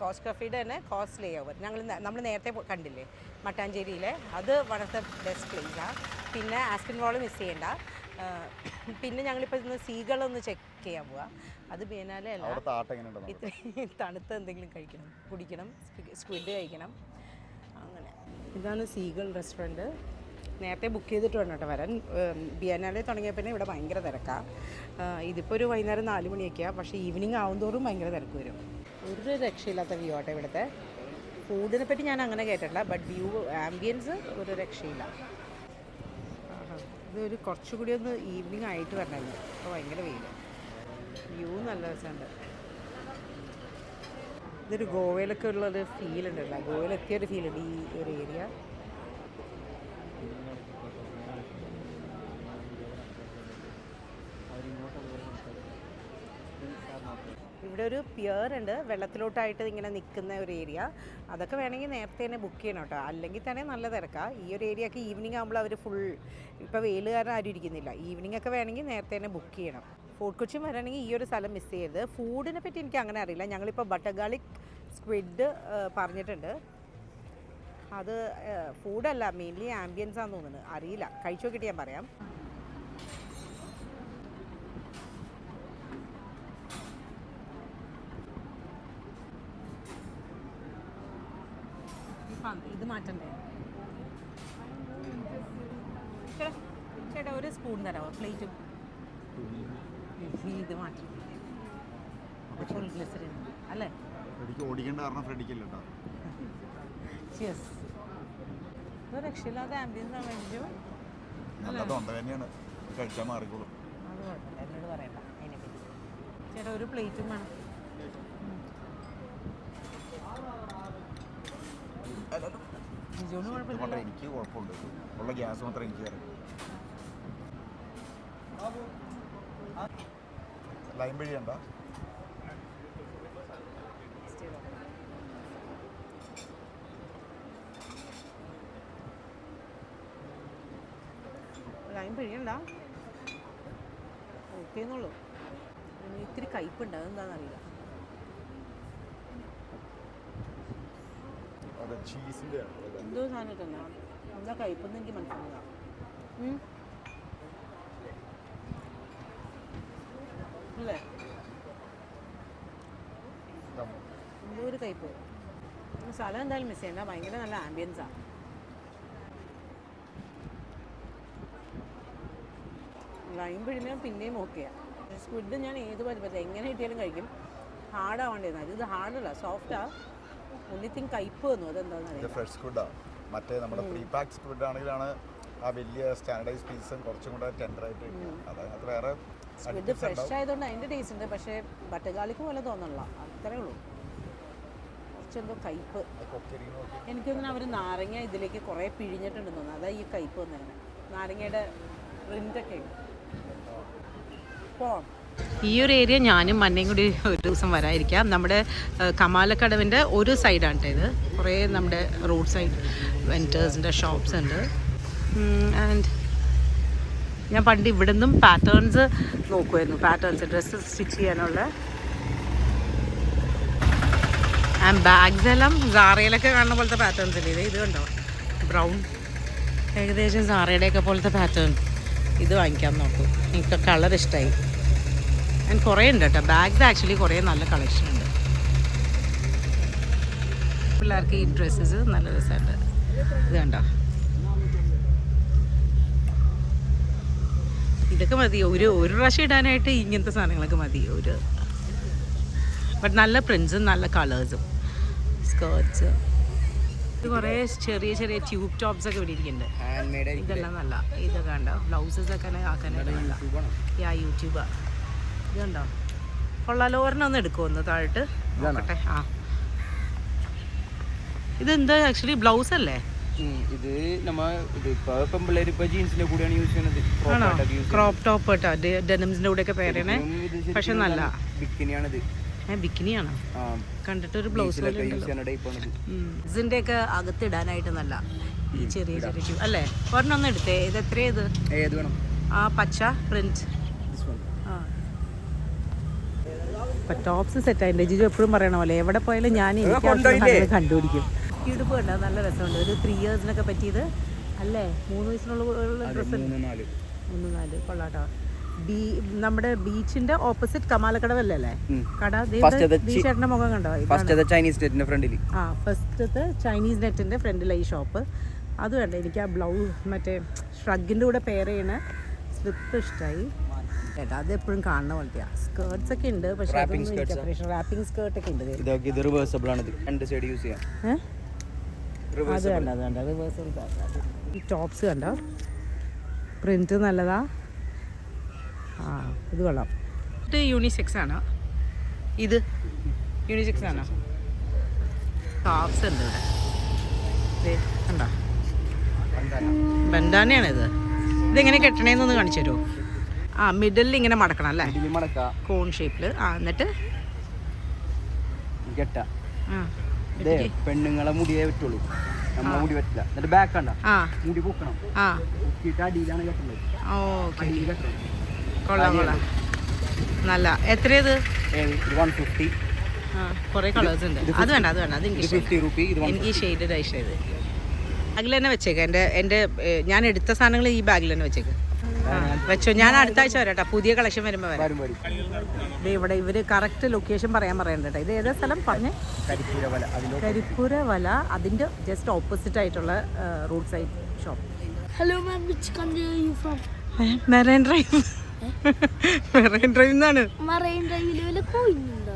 കോസ് കഫേയുടെ തന്നെ കോസ് ലേ ഓവർ നമ്മൾ നേരത്തെ കണ്ടില്ലേ മട്ടാഞ്ചേരിയിലെ, അത് വൺ ഓഫ് ദ ബെസ്റ്റ് പ്ലേസാണ്. പിന്നെ ആസ്പിൻ വാൾ മിസ് ചെയ്യണ്ട. പിന്നെ ഞങ്ങളിപ്പോൾ ഇന്ന് സീകളൊന്ന് ചെക്ക് ചെയ്യാൻ പോവാം. അത് ബിയനാലെ അല്ല, ഇത്രയും തണുത്ത എന്തെങ്കിലും കുടിക്കണം, സ്ക്വിഡ് കഴിക്കണം. അങ്ങനെ ഇതാണ് സീകൾ റെസ്റ്റോറൻറ്റ്. നേരത്തെ ബുക്ക് ചെയ്തിട്ട് വേണം കേട്ടോ വരാൻ. ബിയനാലെ തുടങ്ങിയപ്പോൾ പിന്നെ ഇവിടെ ഭയങ്കര തിരക്കാണ്. ഇതിപ്പോൾ ഒരു വൈകുന്നേരം 4 മണിയൊക്കെയാണ്, പക്ഷേ ഈവനിങ് ആവുന്തോറും ഭയങ്കര തിരക്ക് വരും. ഒരു രക്ഷയില്ലാത്ത വ്യൂ ആട്ടെ ഇവിടുത്തെ. ഫുഡിനെ പറ്റി ഞാൻ അങ്ങനെ കേട്ടിട്ടില്ല, ബട്ട് വ്യൂ ആംബിയൻസ് ഒരു രക്ഷയില്ല. ഇതൊരു കുറച്ചുകൂടി ഒന്ന് ഈവനിങ് ആയിട്ട് വരണമായിരുന്നു. അപ്പോൾ ഭയങ്കര വെയിൽ, വ്യൂ നല്ല രസമുണ്ട്. ഇതൊരു ഗോവയിലൊക്കെ ഉള്ളൊരു ഫീൽ ഉണ്ടല്ലോ, ഗോവയിലെത്തിയൊരു ഫീലുണ്ട് ഈ ഒരു ഏരിയ. ഇവിടെ ഒരു പിയർ ഉണ്ട്, വെള്ളത്തിലോട്ടായിട്ട് ഇങ്ങനെ നിൽക്കുന്ന ഒരു ഏരിയ. അതൊക്കെ വേണമെങ്കിൽ നേരത്തെ തന്നെ ബുക്ക് ചെയ്യണം കേട്ടോ, അല്ലെങ്കിൽ തന്നെ നല്ല തിരക്കാണ്. ഈ ഒരു ഏരിയയൊക്കെ ഈവനിങ് ആകുമ്പോൾ അവർ ഫുൾ, ഇപ്പോൾ വെയിൽ കാരണം ആരും ഇരിക്കുന്നില്ല. ഈവനിങ് ഒക്കെ വേണമെങ്കിൽ നേരത്തെ തന്നെ ബുക്ക് ചെയ്യണം. ഫോർട്ട് കൊച്ചി വരണമെങ്കിൽ ഈ ഒരു സ്ഥലം മിസ് ചെയ്യരുത്. ഫുഡിനെ പറ്റി എനിക്ക് അങ്ങനെ അറിയില്ല. ഞങ്ങളിപ്പോൾ ബട്ടർ ഗാർലിക് സ്ക്വിഡ് പറഞ്ഞിട്ടുണ്ട്. അത് ഫുഡല്ല, മെയിൻലി ആംബിയൻസ് ആണെന്ന് തോന്നുന്നു, അറിയില്ല. കഴിച്ചു നോക്കിയിട്ട് ഞാൻ പറയാം. ഇത് മാറ്റണ്ടേ ചേട്ടാ? ഒരു സ്പൂൺ തരാമോ? പ്ലേറ്റും ഇത് മാറ്റം. ഫുൾ ഗ്ലിസറിൻ അല്ലേ? ഓടിക്കേണ്ട കാരണം ഫ്രെഡിക്കല്ലോ. രക്ഷയില്ലാത്ത ആംബിയൻസ് ആണ്. കഴിച്ചാൽ മാറിക്കോളും. അത് കുഴപ്പമില്ല, എന്നോട് പറയണ്ട അതിനെപ്പറ്റി. ചേട്ടാ ഒരു പ്ലേറ്റും വേണം. എനിക്ക് കുഴപ്പമുണ്ട്, ഉള്ള ഗ്യാസ് മാത്രം എനിക്ക് കയറി. ലൈൻ വഴിയുണ്ട? ലൈൻ പിഴിയണ്ട, ഓക്കെ എന്നുള്ളൂ. ഇത്തിരി കയ്പുണ്ട്, അതെന്താണെന്നറിയില്ല. എന്തോ സാധനം തന്നെ എന്താ കയ്പെന്ന് എനിക്ക് മനസ്സിലാവുക. അല്ലേ? എന്തോ ഒരു കയ്പ്. സ്ഥലം എന്തായാലും മിസ് ചെയ്യണ്ട, ഭയങ്കര നല്ല ആംബിയൻസാണ്. ലൈൻ പിഴിഞ്ഞാൽ പിന്നെയും ഓക്കെയാണ്. സ്ക്വിഡ് ഞാൻ ഏത് പറ്റില്ല, എങ്ങനെ കിട്ടിയാലും കഴിക്കും. ഹാർഡാവേണ്ടിയിരുന്നത്, ഇത് ഹാർഡല്ല, സോഫ്റ്റാണ്. ഒന്നിത്തിങ് കയ്പ് വന്നു. അതെന്താണെന്ന് ഫ്രഷ് സ്ക്വിഡാണ്. മറ്റേ നമ്മുടെ പ്രീ പാക്ക് സ്ക്വിഡ് ആണെങ്കിലാണ് ആ വലിയ സ്റ്റാൻഡേർഡൈസ് പീസും കുറച്ചും കൂടെ ടെൻഡറായിട്ട്. അതിനകത്ത് വേറെ സ്ക്വിഡ് ഫ്രഷ് ആയതുകൊണ്ട് അതിൻ്റെ ടേസ്റ്റ് ഉണ്ട്, പക്ഷേ ബട്ടർ ഗാർലിക് പോലെ തോന്നണില്ല, അത്രേ ഉള്ളൂ. കുറച്ചെന്തോ കയ്പ്. എനിക്കൊന്നും അവർ നാരങ്ങ ഇതിലേക്ക് കുറേ പിഴിഞ്ഞിട്ടുണ്ടെന്ന് തോന്നുന്നു, അതാ ഈ കയ്പ് വന്നങ്ങനെ. നാരങ്ങയുടെ റിൻറ്റൊക്കെ പോവാം. ഈ ഒരു ഏരിയ ഞാനും മന്നയും കൂടി ഒരു ദിവസം വരാതിരിക്കാം. നമ്മുടെ കമാലക്കടവിൻ്റെ ഒരു സൈഡാണ് കേട്ടോ ഇത്. കുറേ നമ്മുടെ റോഡ് സൈഡ് വെൻറ്റേഴ്സിൻ്റെ ഷോപ്സ് ഉണ്ട്. ആൻഡ് ഞാൻ പണ്ട് ഇവിടെ നിന്നും പാറ്റേൺസ് നോക്കുമായിരുന്നു, പാറ്റേൺസ് ഡ്രസ്സ് സ്റ്റിച്ച് ചെയ്യാനുള്ള. ആൻഡ് ബാഗ്സ് എല്ലാം സാറയിലൊക്കെ കാണുന്ന പോലത്തെ പാറ്റേൺസ് അല്ലേ ഇത് കണ്ടോ? ബ്രൗൺ, ഏകദേശം സാറയുടെയൊക്കെ പോലത്തെ പാറ്റേൺ. ഇത് വാങ്ങിക്കാൻ നോക്കൂ, എനിക്ക് കളർ ഇഷ്ടമായി. ആൻഡ് കുറേ ഉണ്ട് കേട്ടോ. ബാഗ്സ് ആക്ച്വലി കുറേ നല്ല കളക്ഷൻ ഉണ്ട്. പിള്ളേർക്ക് ഈ ഡ്രസ്സസ് നല്ല രസമുണ്ട്. ഇത് കണ്ടോ, ഇതൊക്കെ മതി ഒരു പ്രാവശ്യം ഇടാനായിട്ട്. ഇങ്ങനത്തെ സാധനങ്ങളൊക്കെ മതി ഒരു. ബട്ട് നല്ല പ്രിൻസും നല്ല കളേഴ്സും സ്കേർട്സ്. ഇത് കുറേ ചെറിയ ചെറിയ ട്യൂബ് ടോപ്സ് ഒക്കെ ഇവിടെ ഇരിക്കുന്നുണ്ട്. ഇതെല്ലാം നല്ല. ഇതൊക്കെ കണ്ടോ, ബ്ലൗസസ് ഒക്കെ ആക്കാനായിട്ട് നല്ല. യൂട്യൂബാ. ഇത് കണ്ടോ, കൊള്ളാലോ. ഒരെണ്ണം എടുക്കുമെന്ന് താഴോട്ട് നോക്കട്ടെ. ആ, ഇതെന്താ ആക്ച്വലി ബ്ലൗസ് അല്ലേ? ഇത് നമ്മ പെമ്പിള്ളേര് ഇപ്പൊ ജീൻസിന്റെ കൂടെയാണ് യൂസ് ചെയ്യുന്നത്. ക്രോപ്പ് ടോപ്പ് കേട്ടോ, ഡെനിംസിന്റെ കൂടെ ഒക്കെ പേരണേ. പക്ഷെ നല്ല ബിക്കിനിയാണിത്. ബിക്കിനിയാണോ? കണ്ടിട്ട് ഒരു ബ്ലൗസ് ഇതിന്റെ ഒക്കെ അകത്തിടാനായിട്ട് നല്ല ഈ ചെറിയ ചെറിയ അല്ലേ. ഒരെണ്ണം എടുത്തേ. ഇത് എത്രയാ ഇത്? ഏത് വേണം? ആ പച്ച പ്രിന്റ്. ടോപ്സ് സെറ്റ് ആയിട്ടുണ്ട്. ജിജു എപ്പോഴും പറയണ പോലെ എവിടെ പോയാലും ഞാൻ എനിക്ക് കണ്ടുപിടിക്കും. ഉടുപ്പ് കണ്ടോ, നല്ല രസമുണ്ട്. ഒരു 3 ഇയേഴ്സിനൊക്കെ പറ്റിയത് അല്ലേ? 3 വയസ്സിനുള്ള ഡ്രസ്സ്. 3-4 കൊള്ളാട്ടോ. നമ്മുടെ ബീച്ചിന്റെ ഓപ്പോസിറ്റ് കമാലക്കടവല്ലേ കട? ചേട്ടന്റെ മുഖം കണ്ടോ? ചൈനീസ് നെറ്റിന്റെ ഫ്രണ്ടിൽ. ആ, ഫസ്റ്റത്തെ ചൈനീസ് നെറ്റിന്റെ ഫ്രണ്ടിലെ ഈ ഷോപ്പ്. അത് വേണ്ട. എനിക്ക് ആ ബ്ലൗസ് മറ്റേ ഷ്രഗിന്റെ കൂടെ പെയർ ചെയ്യണ സ്ലിപ്പ് ഇഷ്ടമായി കേട്ടോ. അത് എപ്പോഴും കാണുന്ന പോലത്തെയാ. സ്കേർട്സ് ഒക്കെ ഉണ്ട്, പക്ഷേ റാപ്പിംഗ് സ്കേർട്ട് ഒക്കെ ഉണ്ട്. ഇത് റിവേഴ്സിബിൾ ആണ്. രണ്ട് സൈഡ് യൂസ് ചെയ്യാം. അത് കണ്ട റിവേഴ്സൽ. ഈ ടോപ്സ് കണ്ടോ, പ്രിന്റ് നല്ലതാ. ആ, ഇത് കൊള്ളാം. ഇത് യൂണിസെക്സ് ആണോ? ഇത് യൂണിസെക്സ് ആണോ? സ്കാർഫ്സ് ഉണ്ട് ഇവിടെ കണ്ടോ. ബന്ധാനയാണിത്. ഇതെങ്ങനെ കെട്ടണേന്നൊന്ന് കാണിച്ചു തരുമോ? ആ, മിഡിലിൽ ഇങ്ങനെ മടക്കണം അല്ലേ? കോൺ ഷേപ്പില്. ആ, എന്നിട്ട് പെണ്ണുങ്ങളെ മുടിയേ പറ്റുള്ളൂ, നമ്മളെ മുടി പറ്റില്ല. എന്നിട്ട് ബാക്ക് കണ്ട മുടി പൊക്കണം. അടിയിലാണ് കെട്ടുന്നത്. കൊള്ളാം കൊള്ളാം, നല്ല. എത്രയത്? 150. കുറേ കളേഴ്സ് ഉണ്ട്. അത് വേണ്ട, അത് വേണ്ട. അത് എനിക്ക് ഷെയ്ഡ് ഇഷ്ടമായത്. ബാഗിൽ തന്നെ വെച്ചേക്കാം. എൻ്റെ ഞാൻ എടുത്ത സാധനങ്ങൾ ഈ ബാഗിൽ തന്നെ വെച്ചേക്ക്. വെച്ചോ. ഞാൻ അടുത്ത ആഴ്ച വരാം കേട്ടോ. പുതിയ കളക്ഷൻ വരുമ്പോൾ വരാം. ഇവിടെ ഇവർ കറക്റ്റ് ലൊക്കേഷൻ പറയണ്ട കേട്ടോ. ഇത് ഏതാ സ്ഥലം പറഞ്ഞേ? കരിപ്പൂര വല. അതിൻ്റെ ജസ്റ്റ് ഓപ്പോസിറ്റ് ആയിട്ടുള്ള road side shop. Hello ma'am, which country are you from? Marine drive. Marine drive എന്നാണ്. Marine Drive ല് പോയിന്നുണ്ടോ?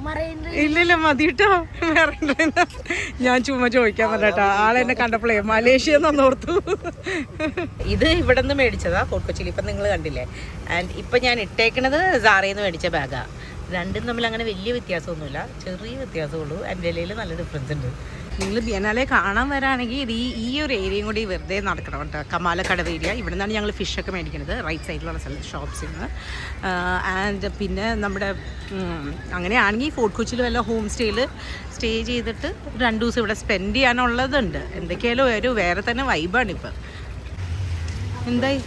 Marine Drive ഇല്ലില്ല, മതി കേട്ടോ. മെറൈൻ ഡ്രൈവ് ഞാൻ ചുമ്മാ ചോദിക്കാൻ പറഞ്ഞേട്ടാ. ആളെന്നെ കണ്ടപ്പോഴേ മലേഷ്യ എന്നോർത്തു. ഇത് ഇവിടെ നിന്ന് മേടിച്ചതാ, ഫോർട്ട് കൊച്ചിയിൽ. ഇപ്പം നിങ്ങൾ കണ്ടില്ലേ. ആൻഡ് ഇപ്പം ഞാൻ ഇട്ടേക്കണത് സാറയിൽ നിന്ന് മേടിച്ച ബാഗാണ്. രണ്ടും തമ്മിൽ അങ്ങനെ വലിയ വ്യത്യാസമൊന്നുമില്ല, ചെറിയ വ്യത്യാസമുള്ളൂ. ആൻഡ് വിലയിൽ നല്ല ഡിഫറൻസ് ഉണ്ട്. നിങ്ങൾ ബിയനാലെ കാണാൻ വരാണെങ്കിൽ ഇത് ഈ ഒരു ഏരിയയും കൂടി വെറുതെ നടക്കണം കേട്ടോ. കമാലക്കടവ് ഏരിയ. ഇവിടെ നിന്നാണ് ഞങ്ങൾ ഫിഷൊക്കെ മേടിക്കുന്നത്, റൈറ്റ് സൈഡിലുള്ള സ്ഥലത്ത് ഷോപ്സിൽ നിന്ന്. ആൻഡ് പിന്നെ നമ്മുടെ അങ്ങനെയാണെങ്കിൽ ഫോർട്ട് കൊച്ചിയിൽ വല്ല ഹോം സ്റ്റേയിൽ സ്റ്റേ ചെയ്തിട്ട് 2 ദിവസം ഇവിടെ സ്പെൻഡ് ചെയ്യാനുള്ളതുണ്ട്. എന്തൊക്കെയായാലും ഒരു വേറെ തന്നെ വൈബാണ് ഇപ്പം. എന്തായി?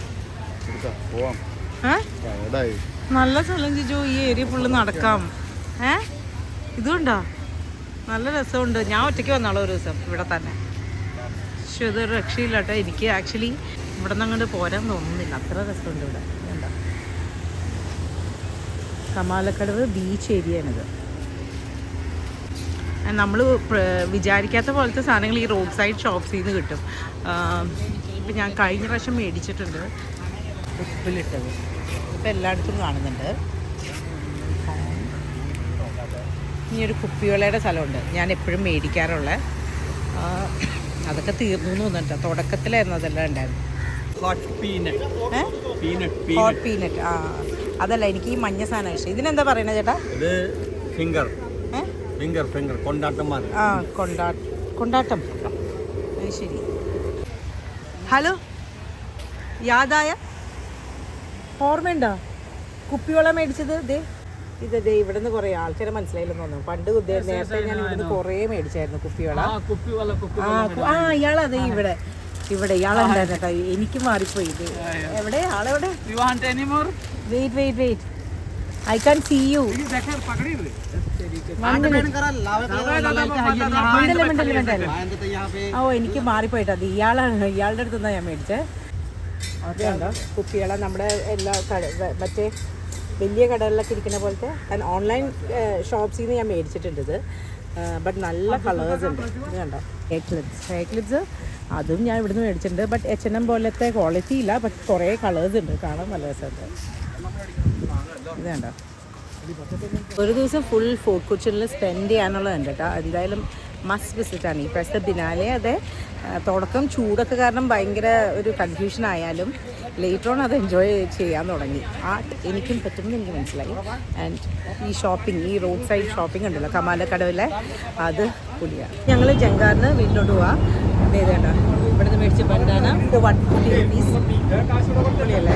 നല്ല സ്ഥലം ജിജു. ഈ ഏരിയ ഫുള്ള് നടക്കാം. ഇതുണ്ടോ? നല്ല രസമുണ്ട്. ഞാൻ ഒറ്റയ്ക്ക് വന്നോളൂ ഒരു ദിവസം ഇവിടെ തന്നെ. പക്ഷെ ഇതൊരു രക്ഷയില്ല കേട്ടോ. എനിക്ക് ആക്ച്വലി ഇവിടെ നിന്ന് അങ്ങോട്ട് പോരാൻ തോന്നുന്നില്ല, അത്ര രസമുണ്ട് ഇവിടെ. എന്താ കമാലക്കടവ് ബീച്ച് ഏരിയയാണിത്. നമ്മൾ വിചാരിക്കാത്ത പോലത്തെ സാധനങ്ങൾ ഈ റോഡ് സൈഡ് ഷോപ്സിൽ നിന്ന് കിട്ടും. ഇപ്പം ഞാൻ കഴിഞ്ഞ പ്രാവശ്യം മേടിച്ചിട്ടുണ്ട് ഉപ്പിലിട്ടത്. ഇപ്പം എല്ലായിടത്തും കാണുന്നുണ്ട്. ഇനി ഒരു കുപ്പിവെള്ളയുടെ സ്ഥലമുണ്ട് ഞാൻ എപ്പോഴും മേടിക്കാറുള്ള. അതൊക്കെ തീർന്നു തോന്നുന്നുണ്ട്. തുടക്കത്തിലായിരുന്നു അതെല്ലാം ഉണ്ടായിരുന്നു. Hot peanut. ആ, അതല്ല, എനിക്ക് ഈ മഞ്ഞ സാധനം ഇഷ്ടം. ഇതിനെന്താ പറയുന്നത് ചേട്ടാ? ഇത് ഫിംഗർ. ആ, കൊണ്ടാട്ടം. ശരി. ഹലോ, യാദായ ഓർമ്മയുണ്ടോ കുപ്പിവെള്ളം മേടിച്ചത്? ഇതേ ഇവിടെ നിന്ന് കുറേ ആൾക്കാരെ മനസ്സിലായില്ലെന്ന് തോന്നുന്നു. പണ്ട് നേരത്തെ ഞാൻ ഇവിടുന്ന് കുറേ മേടിച്ചായിരുന്നു കുപ്പിവെള്ളം. ഇയാളതെ ഇവിടെ ഇയാളുണ്ടായിരുന്നു കേട്ടോ. എനിക്ക് മാറിപ്പോയി. ഇത് എവിടെ ആളെവിടെ? Wait I can see you. ഓ, എനിക്ക് മാറിപ്പോയിട്ടോ. അത് ഇയാളാണ്. ഇയാളുടെ അടുത്ത് നിന്നാണ് ഞാൻ മേടിച്ചത്. അതുകൊണ്ടോ കുപ്പിവെള്ളം നമ്മുടെ എല്ലാ മറ്റേ വലിയ കടകളിലൊക്കെ ഇരിക്കുന്ന പോലത്തെ ഓൺലൈൻ ഷോപ്സിൽ നിന്ന് ഞാൻ മേടിച്ചിട്ടുണ്ട് ഇത്. ബട്ട് നല്ല കളേഴ്സ് ഉണ്ട്. ഇത് കണ്ടോ, ഹെയർ അതും ഞാൻ ഇവിടുന്ന് മേടിച്ചിട്ടുണ്ട്. ബട്ട് H&M പോലത്തെ ക്വാളിറ്റി ഇല്ല, ബട്ട് കുറേ കളേഴ്സ് ഉണ്ട്, കാണാൻ നല്ല രസമുണ്ട്. ഇത് കണ്ടോ, ഒരു ദിവസം ഫുൾ ഫോർട്ട് കൊച്ചിയിൽ സ്പെൻഡ് ചെയ്യാനുള്ളതുണ്ട് കേട്ടോ. എന്തായാലും മസ്റ്റ് വിസിറ്റാണ് ഈ പ്രാവശ്യത്തെ ബിനാലെ. അതെ, തുടക്കം ചൂടൊക്കെ കാരണം ഭയങ്കര ഒരു കൺഫ്യൂഷൻ ആയാലും ലേറ്റർ ഓൺ അത് എൻജോയ് ചെയ്യാൻ തുടങ്ങി. എനിക്കും പറ്റുമെന്ന് എനിക്ക് മനസ്സിലായി. ആൻഡ് ഈ ഷോപ്പിംഗ്, ഈ റോഡ് സൈഡ് ഷോപ്പിംഗ് ഉണ്ടല്ലോ കമാലക്കടവിലെ, അത് പുളിയാണ്. ഞങ്ങൾ ജങ്കാറിന് വീട്ടിലോട്ട് പോവാം. ഇതേതാ ഇവിടെ നിന്ന് മേടിച്ച ബനാന 150 rupees. പുളിയല്ലേ?